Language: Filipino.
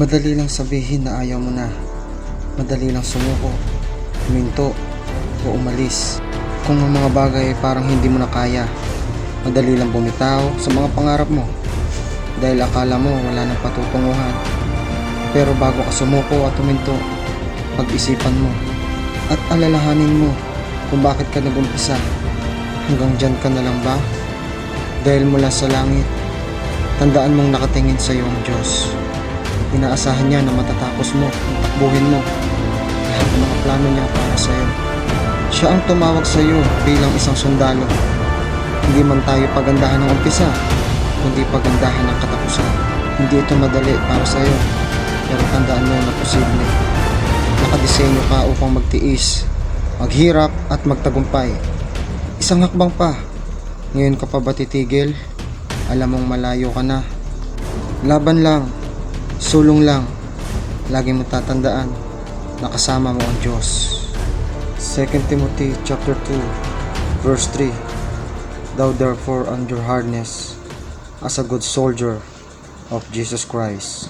Madali lang sabihin na ayaw mo na. Madali lang sumuko, huminto, o umalis. Kung ang mga bagay ay parang hindi mo na kaya, madali lang bumitaw sa mga pangarap mo dahil akala mo wala nang patutunguhan. Pero bago ka sumuko at huminto, pag-isipan mo at alalahanin mo kung bakit ka nag-umpisa. Hanggang dyan ka na lang ba? Dahil mula sa langit, tandaan mong nakatingin sa iyo ang Diyos. Inaasahan niya na matatapos mo ang takbuhin mo lahat ng mga plano niya para sa iyo. Siya ang tumawag sa iyo bilang isang sundalo. Hindi man tayo pagandahan ng umpisa, kundi pagandahan ng katapusan. Hindi ito madali para sa iyo, pero tandaan mo na posible. Nakadisenyo ka upang magtiis, maghirap at magtagumpay. Isang hakbang pa. Ngayon ka pa ba titigil? Alam mong malayo ka na. Laban lang, sulong lang. Lagi mo tatandaan na kasama mo ang Diyos. 2 Timothy chapter 2 verse 3. Thou therefore endure hardness as a good soldier of Jesus Christ.